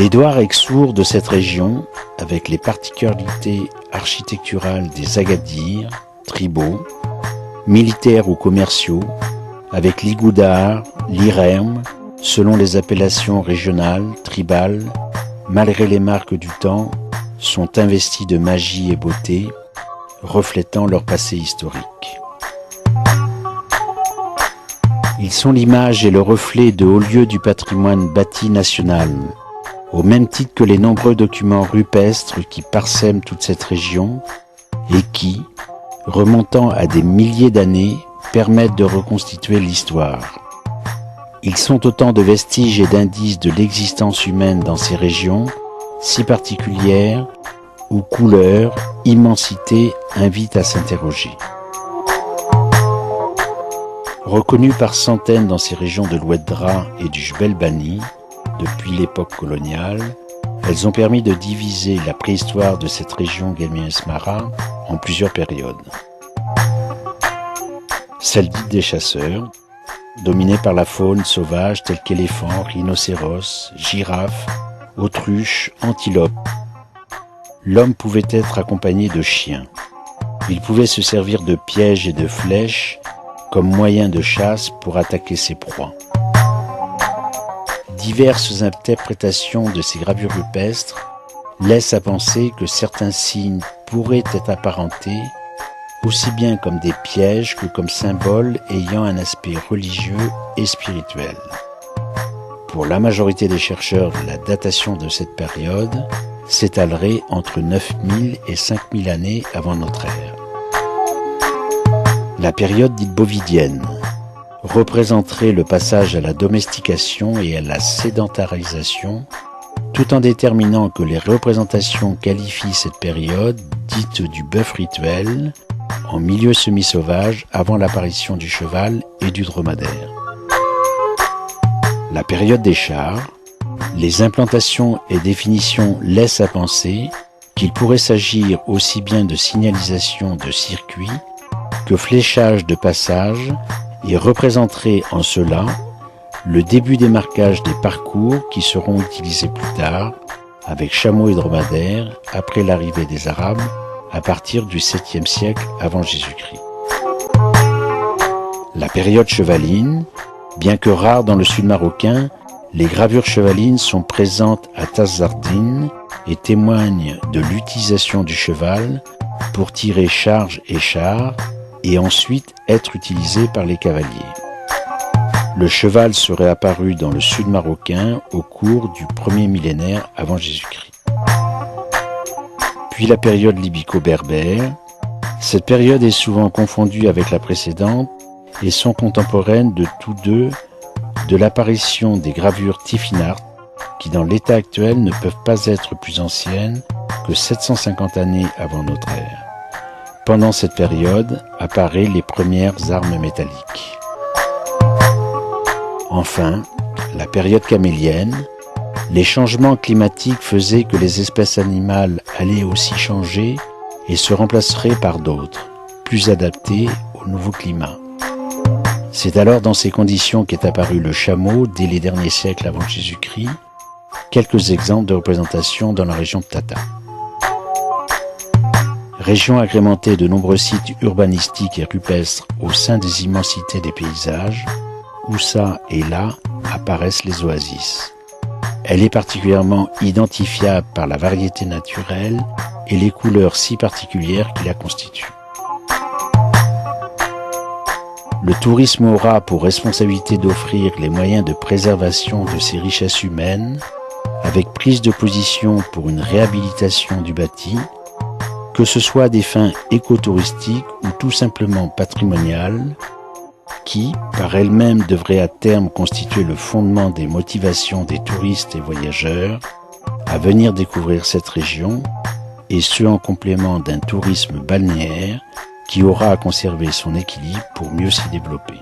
Les douars Exour de cette région, avec les particularités architecturales des Agadir, tribaux, militaires ou commerciaux, avec l'Igoudar, l'Irem, selon les appellations régionales, tribales, malgré les marques du temps, sont investis de magie et beauté, reflétant leur passé historique. Ils sont l'image et le reflet de hauts lieux du patrimoine bâti national, au même titre que les nombreux documents rupestres qui parsèment toute cette région et qui, remontant à des milliers d'années, permettent de reconstituer l'histoire. Ils sont autant de vestiges et d'indices de l'existence humaine dans ces régions, si particulières, où couleur, immensité invitent à s'interroger. Reconnues par centaines dans ces régions de l'Oueddra et du Jbel Bani, depuis l'époque coloniale, elles ont permis de diviser la préhistoire de cette région Guelmim-Esmara en plusieurs périodes. Celle dite des chasseurs, dominée par la faune sauvage telle qu'éléphants, rhinocéros, girafes, autruches, antilopes. L'homme pouvait être accompagné de chiens. Il pouvait se servir de pièges et de flèches comme moyen de chasse pour attaquer ses proies. Diverses interprétations de ces gravures rupestres laissent à penser que certains signes pourraient être apparentés aussi bien comme des pièges que comme symboles ayant un aspect religieux et spirituel. Pour la majorité des chercheurs, la datation de cette période s'étalerait entre 9000 et 5000 années avant notre ère. La période dite bovidienne représenterait le passage à la domestication et à la sédentarisation, tout en déterminant que les représentations qualifient cette période dite du bœuf rituel, en milieu semi-sauvage avant l'apparition du cheval et du dromadaire. La période des chars, les implantations et définitions laissent à penser qu'il pourrait s'agir aussi bien de signalisation de circuits que fléchage de passage et représenterait en cela le début des marquages des parcours qui seront utilisés plus tard avec chameaux et dromadaires après l'arrivée des Arabes à partir du 7e siècle avant Jésus-Christ. La période chevaline, bien que rare dans le sud marocain, les gravures chevalines sont présentes à Tazzardine et témoignent de l'utilisation du cheval pour tirer charge et char et ensuite être utilisé par les cavaliers. Le cheval serait apparu dans le sud marocain au cours du 1er millénaire avant Jésus-Christ. Puis la période libyco-berbère. Cette période est souvent confondue avec la précédente et sont contemporaines de tous deux de l'apparition des gravures Tifinagh qui dans l'état actuel ne peuvent pas être plus anciennes que 750 années avant notre ère. Pendant cette période apparaissent les premières armes métalliques. Enfin, la période camélienne, les changements climatiques faisaient que les espèces animales allaient aussi changer et se remplaceraient par d'autres, plus adaptées au nouveau climat. C'est alors dans ces conditions qu'est apparu le chameau dès les derniers siècles avant Jésus-Christ, quelques exemples de représentation dans la région de Tata. Région agrémentée de nombreux sites urbanistiques et rupestres au sein des immensités des paysages, où ça et là apparaissent les oasis. Elle est particulièrement identifiable par la variété naturelle et les couleurs si particulières qui la constituent. Le tourisme aura pour responsabilité d'offrir les moyens de préservation de ces richesses humaines, avec prise de position pour une réhabilitation du bâti, que ce soit à des fins écotouristiques ou tout simplement patrimoniales, qui, par elles-mêmes, devraient à terme constituer le fondement des motivations des touristes et voyageurs à venir découvrir cette région, et ce en complément d'un tourisme balnéaire qui aura à conserver son équilibre pour mieux s'y développer.